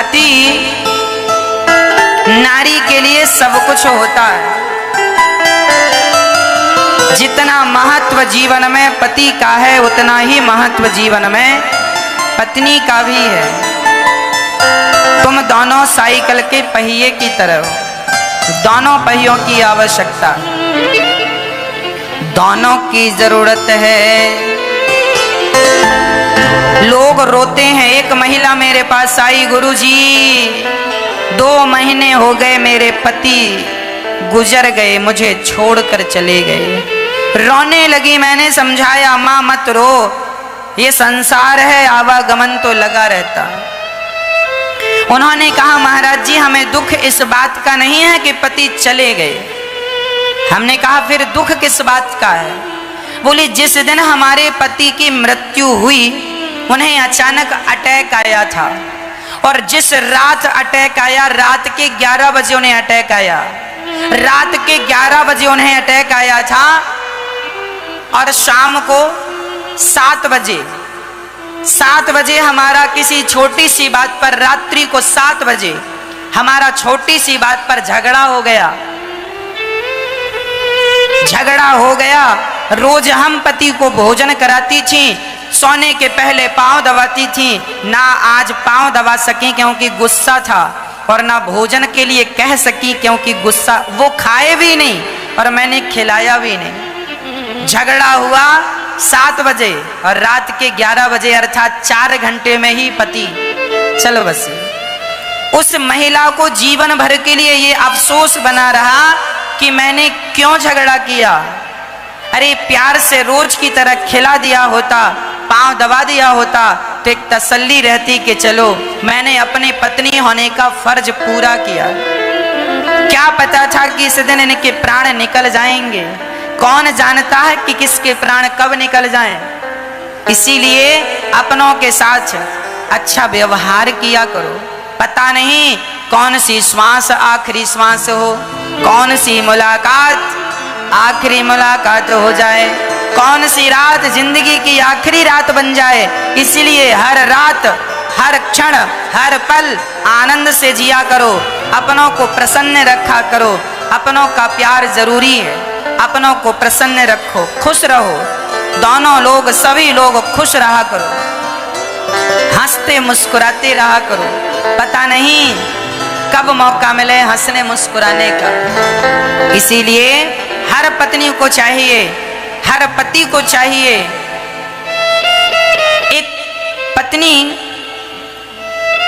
पति नारी के लिए सब कुछ होता है। जितना महत्व जीवन में पति का है उतना ही महत्व जीवन में पत्नी का भी है। तुम दोनों साइकिल के पहिए की तरह हो, दोनों पहियों की आवश्यकता, दोनों की जरूरत है। लोग रोते हैं। एक महिला मेरे पास आई, गुरुजी 2 महीने हो गए मेरे पति गुजर गए, मुझे छोड़कर चले गए। रोने लगी। मैंने समझाया माँ मत रो, ये संसार है, आवागमन तो लगा रहता। उन्होंने कहा महाराज जी हमें दुख इस बात का नहीं है कि पति चले गए। हमने कहा फिर दुख किस बात का है? बोली जिस दिन हमारे पति की मृत्यु हुई उन्हें अचानक अटैक आया था, और जिस रात अटैक आया, रात के 11 बजे उन्हें अटैक आया। रात के 11 बजे उन्हें अटैक आया था, और शाम को 7 बजे हमारा किसी छोटी सी बात पर, रात्रि को 7 बजे हमारा छोटी सी बात पर झगड़ा हो गया। रोज हम पति को भोजन कराती थी, सोने के पहले पांव दबाती थी, ना आज पांव दबा सकी क्योंकि गुस्सा था, और ना भोजन के लिए कह सकी क्योंकि गुस्सा। वो खाए भी नहीं और मैंने खिलाया भी नहीं। झगड़ा हुआ 7 बजे और रात के 11 बजे, अर्थात 4 घंटे में ही पति चलो बस। उस महिला को जीवन भर के लिए ये अफसोस बना रहा कि मैंने क्यों झगड़ा किया। अरे प्यार से रोज की तरह खिला दिया होता, पांव दबा दिया होता तो एक तसल्ली रहती कि चलो मैंने अपनी पत्नी होने का फर्ज पूरा किया। क्या पता था कि इस दिन इनके प्राण निकल जाएंगे। कौन जानता है कि किसके प्राण कब निकल जाएं। इसीलिए अपनों के साथ अच्छा व्यवहार किया करो। पता नहीं कौन सी श्वास आखिरी श्वास हो, कौन सी मुलाकात आखिरी मुलाकात हो जाए, कौन सी रात जिंदगी की आखिरी रात बन जाए। इसलिए हर रात, हर क्षण, हर पल आनंद से जिया करो। अपनों को प्रसन्न रखा करो। अपनों का प्यार जरूरी है। अपनों को प्रसन्न रखो, खुश रहो। दोनों लोग, सभी लोग खुश रहा करो, हंसते मुस्कुराते रहा करो। पता नहीं कब मौका मिले हंसने मुस्कुराने का। इसीलिए हर पत्नी को चाहिए, हर पति को चाहिए।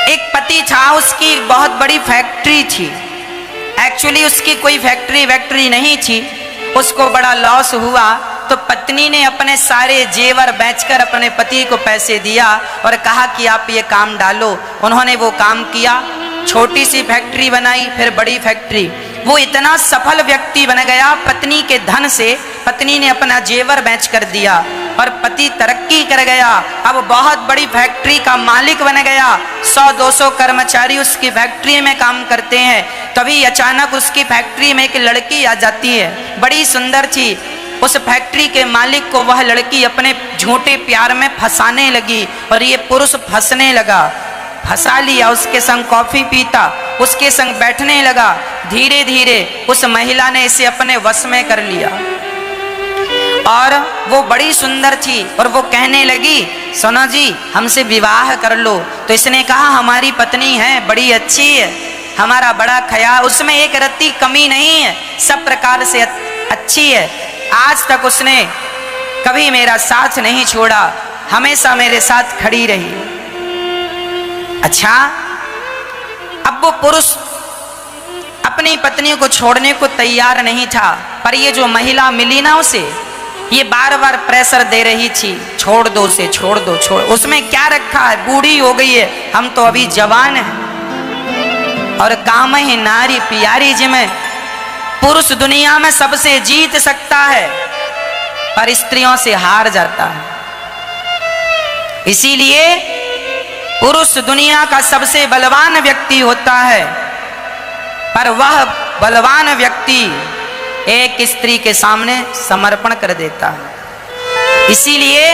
एक पति था, उसकी बहुत बड़ी फैक्ट्री थी। एक्चुअली उसकी कोई फैक्ट्री नहीं थी। उसको बड़ा लॉस हुआ तो पत्नी ने अपने सारे जेवर बेचकर अपने पति को पैसे दिया और कहा कि आप ये काम डालो। उन्होंने वो काम किया, छोटी सी फैक्ट्री बनाई, फिर बड़ी फैक्ट्री। वो इतना सफल व्यक्ति बन गया पत्नी के धन से। पत्नी ने अपना जेवर बेच कर दिया और पति तरक्की कर गया। अब बहुत बड़ी फैक्ट्री का मालिक बन गया। 100-200 कर्मचारी उसकी फैक्ट्री में काम करते हैं। तभी अचानक उसकी फैक्ट्री में एक लड़की आ जाती है, बड़ी सुंदर थी। उस फैक्ट्री के मालिक को वह लड़की अपने झूठे प्यार में फंसाने लगी और ये पुरुष फंसने लगा। फंसा लिया, उसके संग कॉफी पीता, उसके संग बैठने लगा। धीरे धीरे उस महिला ने इसे अपने वश में कर लिया और वो बड़ी सुंदर थी और वो कहने लगी सोना जी हमसे विवाह कर लो। तो इसने कहा हमारी पत्नी है, बड़ी अच्छी है, हमारा बड़ा ख्याल, उसमें एक रत्ती कमी नहीं है, सब प्रकार से अच्छी है। आज तक उसने कभी मेरा साथ नहीं छोड़ा, हमेशा मेरे साथ खड़ी रही। अच्छा, अब वो पुरुष अपनी पत्नी को छोड़ने को तैयार नहीं था, पर ये जो महिला मिली ना उसे, ये बार बार प्रेशर दे रही थी, छोड़ दो उसे, छोड़ दो, छोड़। उसमें क्या रखा है, बूढ़ी हो गई है, हम तो अभी जवान हैं। और काम ही नारी प्यारी जिमें, पुरुष दुनिया में सबसे जीत सकता है पर स्त्रियों से हार जाता है। इसीलिए पुरुष दुनिया का सबसे बलवान व्यक्ति होता है, पर वह बलवान व्यक्ति एक स्त्री के सामने समर्पण कर देता है। इसीलिए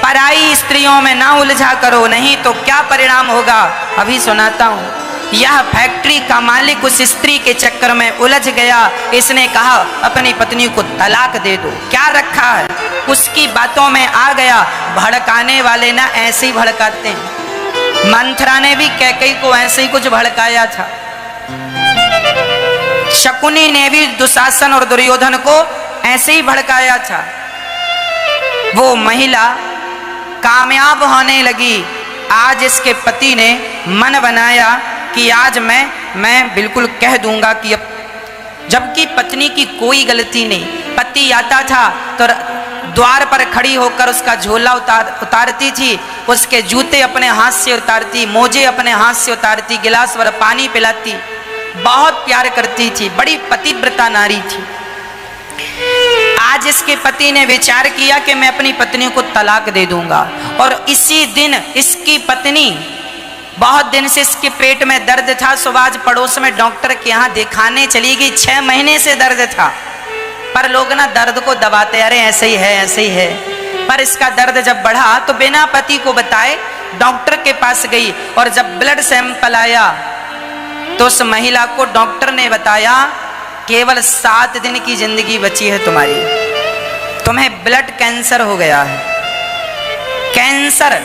पराई स्त्रियों में ना उलझा करो, नहीं तो क्या परिणाम होगा। अभी सुनाता हूँ। यह फैक्ट्री का मालिक उस स्त्री के चक्कर में उलझ गया। इसने कहा अपनी पत्नी को तलाक दे दो, क्या रखा है। उसकी बातों में आ गया। भड़काने वाले ना ऐसे ही भड़काते हैं। मंथरा ने भी कैकेयी को ऐसे ही कुछ भड़काया था। शकुनी ने भी दुशासन और दुर्योधन को ऐसे ही भड़काया था। वो महिला कामयाब होने लगी। आज इसके पति ने मन बनाया कि आज मैं बिल्कुल कह दूंगा कि अब, जबकि पत्नी की कोई गलती नहीं। पति आता था तो द्वार पर खड़ी होकर उसका झोला उतारती थी, उसके जूते अपने हाथ से उतारती, मोजे अपने हाथ से उतारती, गिलास भर पानी पिलाती, बहुत प्यार करती थी, बड़ी पतिव्रता नारी थी। आज इसके पति ने विचार किया कि मैं अपनी पत्नी को तलाक दे दूंगा। और इसी दिन इसकी पत्नी, बहुत दिन से इसके पेट में दर्द था, सुबह आज पड़ोस में डॉक्टर के यहाँ दिखाने चली गई। 6 महीने से दर्द था, पर लोग ना दर्द को दबाते, अरे ऐसे ही है ऐसे ही है। पर इसका दर्द जब बढ़ा तो बिना पति को बताए डॉक्टर के पास गई। और जब ब्लड सैंपल आया तो उस महिला को डॉक्टर ने बताया केवल 7 दिन की जिंदगी बची है तुम्हारी, तुम्हें ब्लड कैंसर हो गया है। कैंसर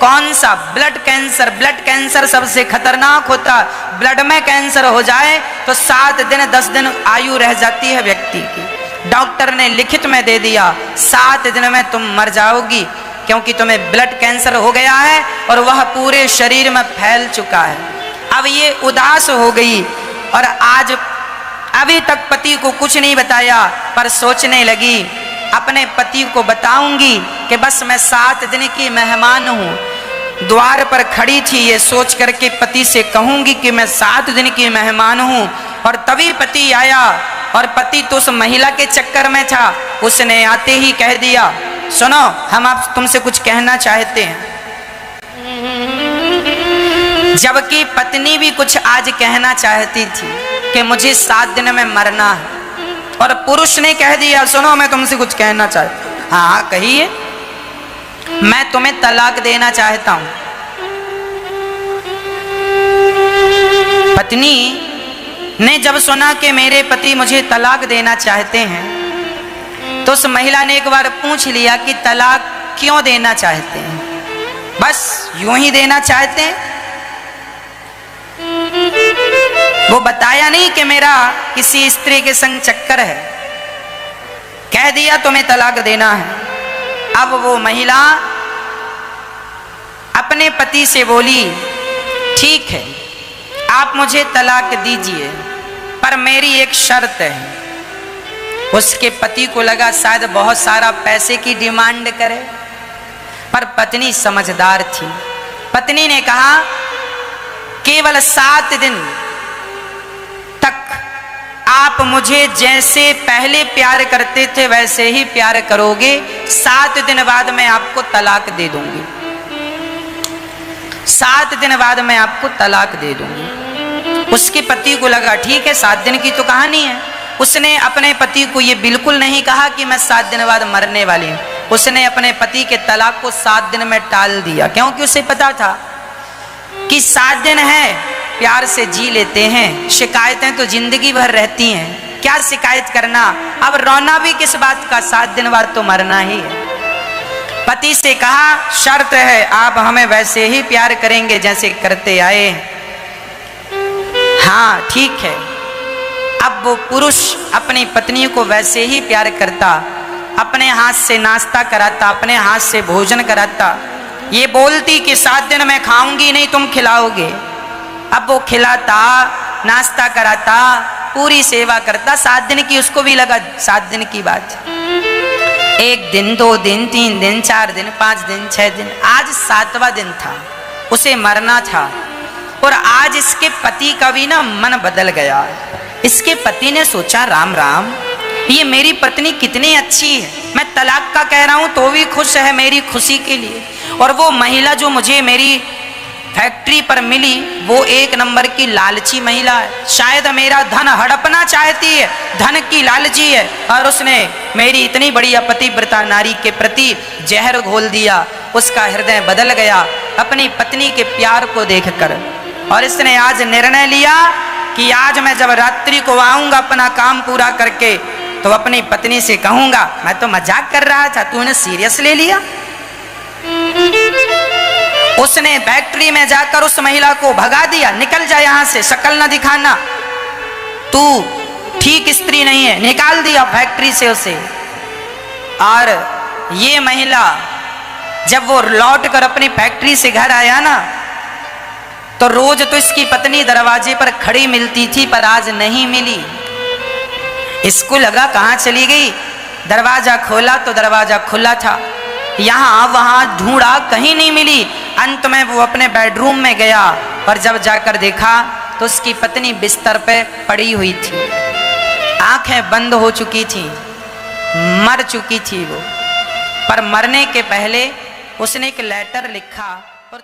कौन सा? Blood cancer. ब्लड कैंसर सबसे खतरनाक होता। ब्लड में कैंसर हो जाए तो 7 दिन 10 दिन आयु रह जाती है व्यक्ति की। डॉक्टर ने लिखित में दे दिया 7 दिन में तुम मर जाओगी, क्योंकि तुम्हें ब्लड कैंसर हो गया है और वह पूरे शरीर में फैल चुका है। अब ये उदास हो गई और आज अभी तक पति को कुछ नहीं बताया, पर सोचने लगी अपने पति को बताऊंगी कि बस मैं 7 दिन की मेहमान हूँ। द्वार पर खड़ी थी, ये सोच करके पति से कहूंगी कि मैं 7 दिन की मेहमान हूँ। और तभी पति आया, और पति तो उस महिला के चक्कर में था। उसने आते ही कह दिया, सुनो हम आप तुमसे कुछ कहना चाहते हैं। जबकि पत्नी भी कुछ आज कहना चाहती थी कि मुझे 7 दिन में मरना है, और पुरुष ने कह दिया सुनो मैं तुमसे कुछ कहना चाहता हूं। हाँ हाँ कहिए। मैं तुम्हें तलाक देना चाहता हूं। पत्नी ने जब सुना कि मेरे पति मुझे तलाक देना चाहते हैं, तो उस महिला ने एक बार पूछ लिया कि तलाक क्यों देना चाहते हैं? बस यूं ही देना चाहते हैं? वो बताया नहीं कि मेरा किसी स्त्री के संग चक्कर है, कह दिया तुम्हें तलाक देना है। अब वो महिला अपने पति से बोली ठीक है आप मुझे तलाक दीजिए, पर मेरी एक शर्त है। उसके पति को लगा शायद बहुत सारा पैसे की डिमांड करे, पर पत्नी समझदार थी। पत्नी ने कहा केवल 7 दिन तक आप मुझे जैसे पहले प्यार करते थे वैसे ही प्यार करोगे, 7 दिन बाद मैं आपको तलाक दे दूंगी। 7 दिन बाद मैं आपको तलाक दे दूंगी। उसके पति को लगा ठीक है 7 दिन की तो कहानी है। उसने अपने पति को ये बिल्कुल नहीं कहा कि मैं 7 दिन बाद मरने वाली हूं। उसने अपने पति के तलाक को 7 दिन में टाल दिया, क्योंकि उसे पता था कि 7 दिन है, प्यार से जी लेते हैं। शिकायतें तो जिंदगी भर रहती हैं, क्या शिकायत करना। अब रोना भी किस बात का, 7 दिन बाद तो मरना ही है। पति से कहा शर्त है आप हमें वैसे ही प्यार करेंगे जैसे करते आए। हाँ ठीक है। अब वो पुरुष अपनी पत्नी को वैसे ही प्यार करता, अपने हाथ से नाश्ता कराता, अपने हाथ से भोजन कराता। ये बोलती कि 7 दिन मैं खाऊंगी नहीं, तुम खिलाओगे। अब वो खिलाता, नाश्ता कराता, पूरी सेवा करता। 7 दिन की उसको भी लगा 7 दिन की बात। 1 दिन 2 दिन 3 दिन 4 दिन 5 दिन 6 दिन, आज 7वां दिन था, उसे मरना था। और आज इसके पति का भी ना मन बदल गया। इसके पति ने सोचा राम राम, ये मेरी पत्नी कितनी अच्छी है, मैं तलाक का कह रहा हूं तो भी खुश है मेरी खुशी के लिए। और वो महिला जो मुझे मेरी फैक्ट्री पर मिली वो एक नंबर की लालची महिला है। शायद मेरा धन हड़पना चाहती है, धन की लालची है, और उसने मेरी इतनी बड़ी पतिव्रता नारी के प्रति जहर घोल दिया। उसका हृदय बदल गया अपनी पत्नी के प्यार को देखकर, और इसने आज निर्णय लिया कि आज मैं जब रात्रि को आऊंगा अपना काम पूरा करके तो अपनी पत्नी से कहूंगा मैं तो मजाक कर रहा था, तूने सीरियस ले लिया। उसने फैक्ट्री में जाकर उस महिला को भगा दिया, निकल जा यहां से, शक्ल न दिखाना, तू ठीक स्त्री नहीं है, निकाल दिया फैक्ट्री से उसे। और ये महिला जब वो लौट कर अपनी फैक्ट्री से घर आया ना, तो रोज तो इसकी पत्नी दरवाजे पर खड़ी मिलती थी, पर आज नहीं मिली। इसको लगा कहां चली गई, दरवाजा खोला तो दरवाजा खुला था, यहां वहां ढूंढा कहीं नहीं मिली। अंत में वो अपने बेडरूम में गया, और जब जाकर देखा तो उसकी पत्नी बिस्तर पे पड़ी हुई थी, आंखें बंद हो चुकी थी, मर चुकी थी वो। पर मरने के पहले उसने एक लेटर लिखा और